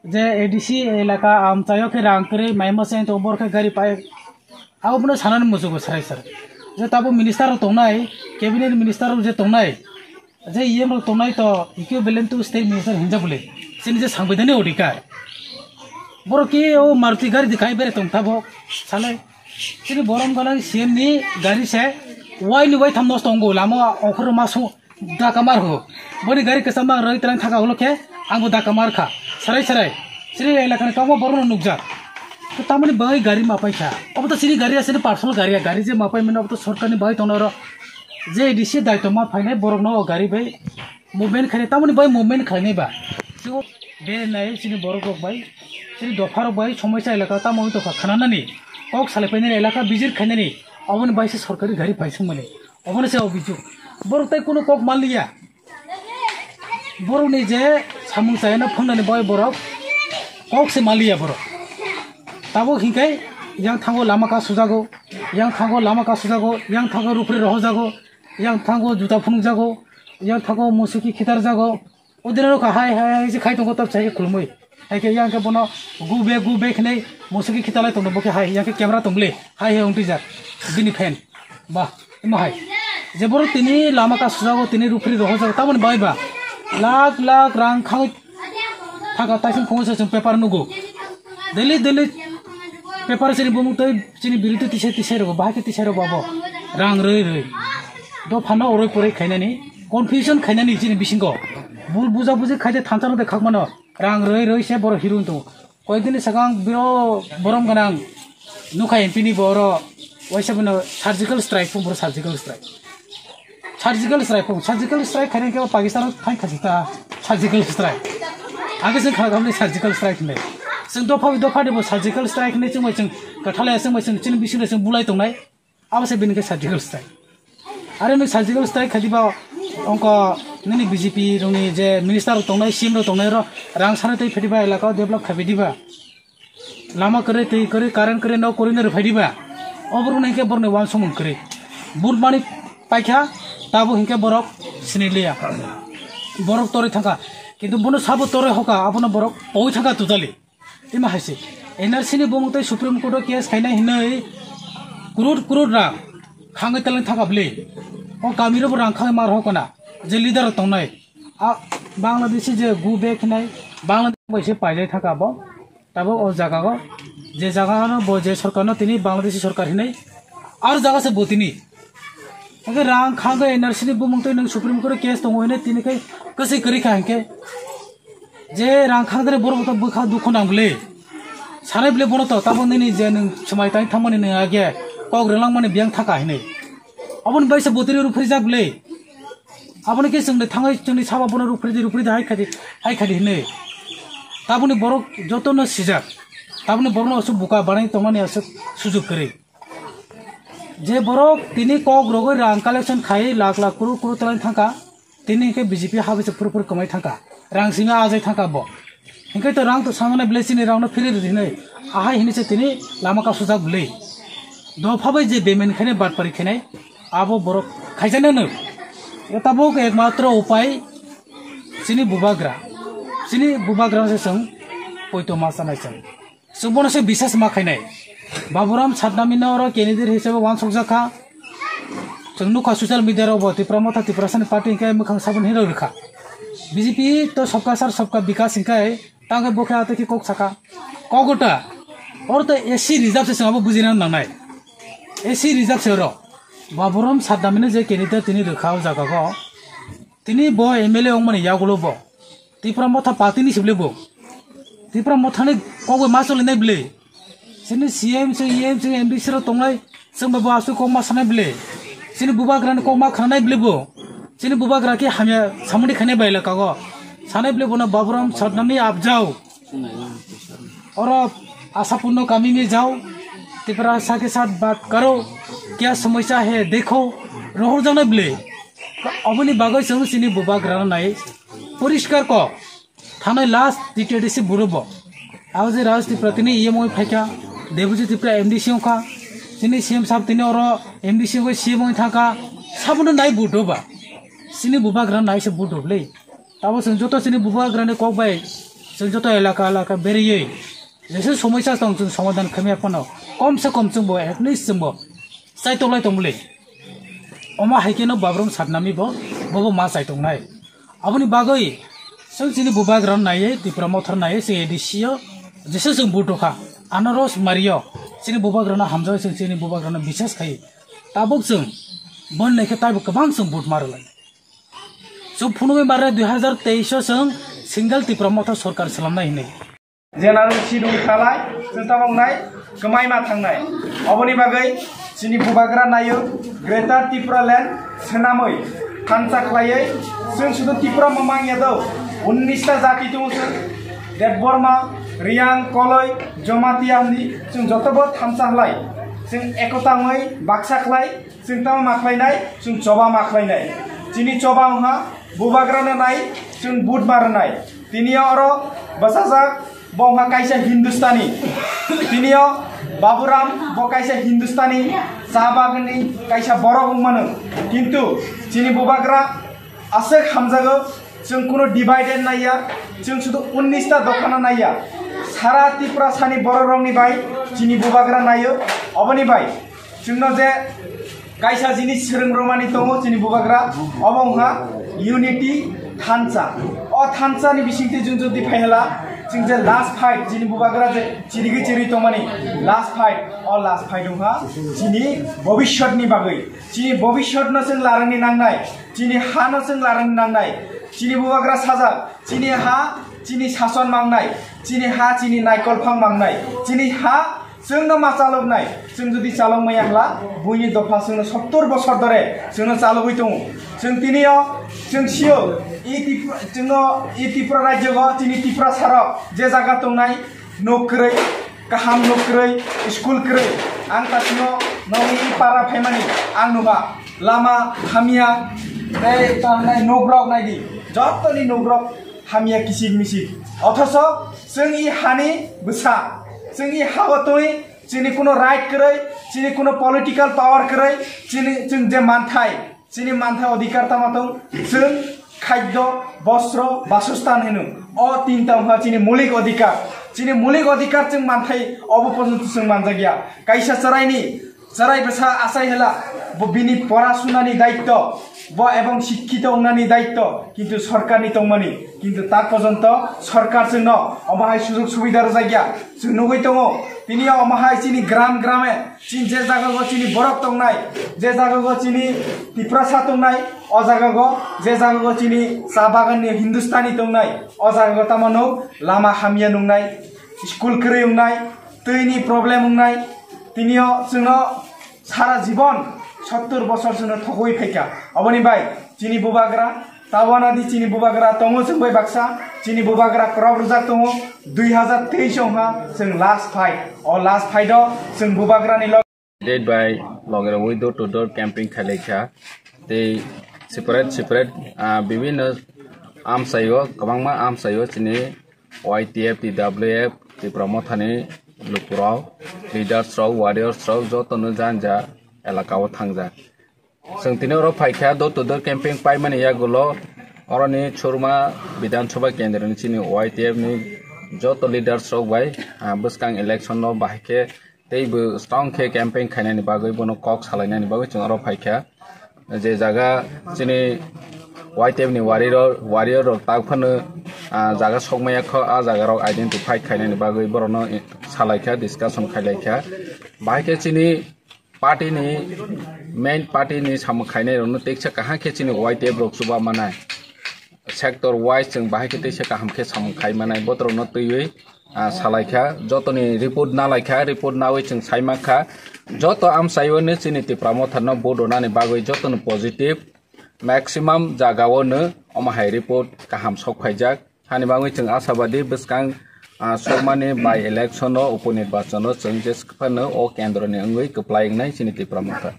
जे ADC इलाका आम चायो के रांग करे माइमा से तो बोर के गाड़ी पाए अब अपने सानन मुझको सराय सर जे तब मिनिस्टर तोनाय कैबिनेट मिनिस्टर जे तोनाय जे ये मग तोनाय तो इक्विवेलेंट टू स्टेट मिनिस्टर हिंजा बोले सिन जे संविधान अधिकार बोर की ओ मारुति गाड़ी दिखाई बेरे तुम थाबो साले सिन बोरम गना सीएम नि गाड़ी से वाई थम नस्त अंगो लामा अखर मासु दाकामार हो बनि गाड़ी के समा रई तलां थाका होलके आंबो दाकामार खा सराय सराय सिरि इलाका कामो बरनो नुकजा तो तामनि बाय गाड़ी मापाय खा अब तो सिरि गाड़ी आसे पार्सनल गाड़ी जे मापाय मन अब तो सरकारनि बाय तनर जे एडीसी दायित्व मा फाइनाय बरनो गाड़ी बाय मुभमेंट खाने तामनि बाय मुभमेंट खाने बा जो बे नाय सिनि बरगक बाय सिरि दफार बाय समस्या इलाका तामनि तो खानानानि कक सालायफैनाय इलाका बिजिर खायनानि अबन बायसे सरकारी गाड़ी पाइसं मने अबन से अभियोग बरताय कोनो कक मालिया बरनि जे सामुं चायना फंनानि बाय बरक कक से मालिया बर Tabo हिंकाय yang tango lama ka sujago yang tango lama ka sujago yang tango rupri roho jago yang tango juta phunung jago yang tango musiki khitar jago odinaro ka hai hai je khai tongo tab chai khulmoi hai ke yang ke bono gube khne musiki khitala tongo boke hai yang ke camera tongle hai hai ongti jak bini fan ba ima hai je boro tini lama ka sujago tini rupri roho jago tabon bai ba lakh rang khang thaga taisin phonse sum paper nugo daily paper से बुमुक तो चिनी बिरुत तिसे रगो बाके तिसे रगो बाबो रांग रई दो फानो ओरै परै खायनानि कन्फ्यूजन खायनानि चिनी बिसिंगो बुल बुजा बुजे खायदे थांचानो दे खाकमानो रांग रई से बर हिरुन तो कयदिन सगां बिरो बरम गनां नुखा एमपीनि बर वैसबनो सर्जिकल स्ट्राइक बर सर्जिकल स्ट्राइक खाने के पाकिस्तान फाइन खासिता सर्जिकल स्ट्राइक आगे से खागामनि सर्जिकल स्ट्राइक ने जों दफा देबो सर्जिकल स्ट्राइक ने जों गथालाया जों चिन बिसिनो जों बुलाय दंनाय आबासे बेनिके सर्जिकल स्ट्राइक आरो नों सर्जिकल स्ट्राइक खादिबा अंक नोंनि बीजेपी रंनि जे मिनिस्टार दंनाय सीएम दंनाय र रां साने तै फेदिबा इलाका डेभलप खाबिदिबा लामा करे तै करे कारेन्ट करे न करिनो रफाइदिबा अबरु नैके बरने वान समन करे बुट मानि पाइखा ताबो हिंके बरक सिनिलिया बरक तोरे थाका किन्तु बनो साबो तोरे होका आपनो बरक पय थाका तुजालि इमा हाइसे एनआरसी नि बमुतै सुप्रीम कोर्ट केस खायनाय हिनै करोड़ रां खाङै तलां थाकाबले ओ गामिरो रां खाङै मार होकना जे लिडार तंनाय आ बांलादेशी जे गु बेखनाय बांलादेश बैसे पाइलाय थाकाबो ताबो ओ जागागो जे जागानो बो जे सरकारनो तिनि बांलादेशी सरकार हिनै आर जागा से बोतिनि अगे रां खाङै एनआरसी नि बमुतै नों सुप्रीम कोर्ट केस दङ हिनै तिनिकै कसै करि खांके जे रां खांदरे बरबत बखा दुख नांगले सानै ब्ले बनो तो ताबो नैनि जे नों समाय ताय थामनि नों आगे कग्रेलां माने बियां थाका हिनै अबन बैसे बोतरि रुफ्रि जागले आबने के जोंने थाङै जोंनि साबा बनो रुफ्रि हाय खादि हिनै ताबनि बरक जतनो सिजा ताबनि बरनो असु बुका बानाय तमाने असु सुजुग करे जे बरक तिनि कग रगै रां कलेक्शन खाय लाख करोड़ तलां थाका तिनि के बीजेपी हाबे पुरपुर कमाय थाका रां सिंगा आजाय थाका बो हिंकै तो रां तो सामने ब्लेसिनि रावनो फिरि दिनै आहाय हिनिसे तिनि लामा का सुजाग ब्ले दफाबै जे बेमेन खाने बात परि खाने आबो बरक खायजानो न एताबो एकमात्र उपाय सिनि बुबाग्रा से सं पयतो मासानाय सं बोनो से विशेष मा खायनाय बाबुराम सादनामिना और कैंडिडेट हिसाबै वान सकजाखा जों नुखा सोशल मीडिया रो तिप्रा मथा तिप्रासन पार्टी के मखां साबन हिरो रखा बीजेपी तो सबका सार सबका विकास हिंकाय तांगे बोखे आते कि कोक सका कोगोटा और तो एसी रिजर्व से संगाबो बुजिना नांनाय एसी रिजर्व से रो बाबुराम सादनामिना जे कैंडिडेट तिनि रखाव जागागो तिनि बो एमएलए ओं माने यागलो बो तिप्रा मथा पार्टी नि सिबले बो तिप्रा मथानि कोगो मासले नै ब्ले सिनि सीएम से एम से एमबीसी रो तंगनाय जों बाबा आसु को मासनाय ब्ले सिनि बुबाग्रानि को मा खानाय ब्ले बो सिनि बुबाग्रा के हामिया सामुदि खाने बायला कागो साने ब्ले बनो बाबुराम सादनामि आप जाओ और आशापूर्ण कामी में जाओ तिपरा के साथ बात करो क्या समस्या है देखो रोहर जाने ब्ले अबनि बागै जों सिनि बुबाग्रा नाय परिष्कार को थाने लास्ट टीटीडीसी बुरबो आज राज त्रिपुरा इएमओ फाइका देवजी त्रिपुरा एमडीसी का सिनि सीएम साहब तिनी और एमडीसी को सीएम थाका साबनो नाय बुदोबा सिनि बुबाग्रा नाय से बुदोबले ताबो जों जतो सिनि बुबाग्राने कबाय जों जतो इलाका बेरियै जैसे समस्या दं जों समाधान खालामया फनो कम से कम जोंबो एटलिस्ट जोंबो साइतलाय दंले अमा हाइकेनो बाब्रम सातनामिबो बबो मा साइतंनाय अबनि बागै जों सिनि बुबाग्रा नायै त्रिपुरा मथर नायै से एडीसीओ जैसे जों बुदोखा आनारस मारियो सिनि बुबाग्राना हामजा जों सिनि बुबाग्राना बिसास खायो ताबो जों बन नायखे ताबो गोबां जों बुद मारलाय जों फुनुमे बारे 2023 जों सिंगल त्रिपुरा मथर सरकार सलामनाय हिनै जेनारेल सिडुल खालाय जों ताबंनाय गमायमा थांनाय अबनि बागै सिनि बुबाग्रा नायो ग्रेटर त्रिपुरा लैंड सेनामै थानसा खालायै जों सुदु त्रिपुरा ममां यादव 19 टा जाति दङ जों देबबर्मा रियां कलय जमातियानि जों जतबो थानसा हलाय जों एकताङै बाक्सा खलाय जों तामा माखलायनाय जों जबा माखलायनाय जिनि जबाहा बुबाग्राना नाय जों बुद मारनाय तिनिया अरो बसाजा बहा कायसा हिंदुस्तानी तिनिया बाबुराम ब कायसा हिंदुस्तानी साबागनि कायसा बर' बुंमानो किन्तु जिनि बुबाग्रा आसे खामजागो जों कुनो डिवाइडेड नाया जों सुदु 19 टा दखाना नाया सारा त्रिपुरा सानि बर' रंनि बाय जिनि बुबाग्रा नायो अबनि बाय जोंनो जे कायसा जिनि सोरों रमानि दङ जिनि बुबाग्रा अबंहा यूनिटी थानसा अ थानसानि बिसिंति जों जदि फायला जों जे लास्ट फाइट जिनि बुबाग्रा जे चिरिगि चिरि तमानि लास्ट फाइट अ लास्ट फाइट दंहा जिनि भविष्यतनि बागै जिनि भविष्यतनो जों लारंनि नांनाय जिनि हानो जों लारंनि नांनाय जिनि बुबाग्रा साजा जिनि हा जिनि सासन मांनाय जिनि हा जिनि नायकलफां मांनाय जिनि हा जोंनो मा चालबनाय जों जुदि चालबमायाब्ला बुइनि दफा जोंनो 70 बोसोर धरे जोंनो चालबै दङ जों तिनियो जों सियो जोंनो त्रिपुरा राज्यगो जिनि त्रिपुरा साराव जे जागा दंनाय नोक्रै गाहाम नोक्रै स्कुल क्रै आं तासिनो नौनि पारा फायमानि आं नुहा लामा हामिया बे तानाय नोग्रक नायदि जतनि नोग्रक हामिया किसिक मिसिक अथस जों इ हानि बोसा जोंनि हावतोय जिनि कुनो राइट करै जिनि कुनो पॉलिटिकल पावर करै जिनि जों जे मानथाय जिनि मानथाय अधिकार तामातों जों खाद्य वस्त्र बासस्थान हेनु अ तीनटा हा जिनि मौलिक अधिकार जों मानथाय अबो पर्यन्त जों मानजागिया कायसा चराय बेसा आसाय होला बिनि पराशुनानि दायित्व ब एवं शिक्षित होनानि दायित्व किन्तु सरकारनि तंमानि किन्तु ता पर्यन्त सरकार जोंनो अमाहाय सुजुग सुबिदा जायगा जों नुगै दङ तिनि अमाहाय जिनि ग्रामे जिन जे जागागो जिनि बरफ दंनाय जे जागागो जिनि त्रिपुरा दंनाय अ जागागो जे जागागो जिनि सा बागाननि हिंदुस्तानी दंनाय अ जागागो तामानो लामा हामिया नुंनाय स्कुल क्रै उंनाय दैनि प्रब्लेम उंनाय तिनि जोंनो सारा जीवन 70 बोसोर जोंनो थगै फैका अबनि बाय जिनि बुबाग्रा तावानादि जिनि बुबाग्रा दङ जों बाय बाक्सा जिनि बुबाग्रा क्रबरजा दङ 2023 हा जों लास्ट फाइट जों बुबाग्रानि डेट बाय लगेर वी डोर टू डोर कैंपिंग खालेखा दे सेपरेट विभिन्न आमसायो गोबांमा आमसायो जिनि YTF TWF त्रिपुरा मथानि लुकुराव लीडर्स राव वारियर्स राव जतनो जानजा एलाकाव थांजा जों तिनि और फाइखा डोर टू डोर कैंपिंग पाइमानि यागुलो अरनि छुरमा विधानसभा केंद्रनि चिनि YTF नि जत लीडर्स राव बाय बसकां इलेक्शन नो बाहायखे दैबो स्ट्रंग खे कैंपिंग खायनानि बागै बनो कक सालायनानि बागै जों और फाइखा जे जागा चिनि YTF नि वारियर तागफनो जागा सकमायाख आ जागा आइडेंटिफाई खायनानि बागै बरनो सालायखा डिस्कशन खायलायखा बाहायखे चिनि पार्टीनि मेन पार्टीनि साम खायनायनो टेक्सा कहाँ के चिनि YTF रखसुबा मानाय सेक्टर वाइज जों बाहायखे टेक्सा कहाँ के साम खाय मानाय बतरनो तैयै सालायखा जतनि रिपोर्ट नालायखा रिपोर्ट नावै जों सायमाखा जत आम सायवनो चिनि त्रिपुरा मथारनो बड'नानि बागै जतनो पजिटिव मैक्सिमम जागावनो अमाहाय रिपोर्ट गाहाम सकफायजाक हानि बागै जों आशाबादी बसकां सरमानि बाय इलेक्शन उपनिर्वाचन जों जेसफानो अ केन्द्रनि अंगै कप्लायनाय चिनि त्रिपुरा मथार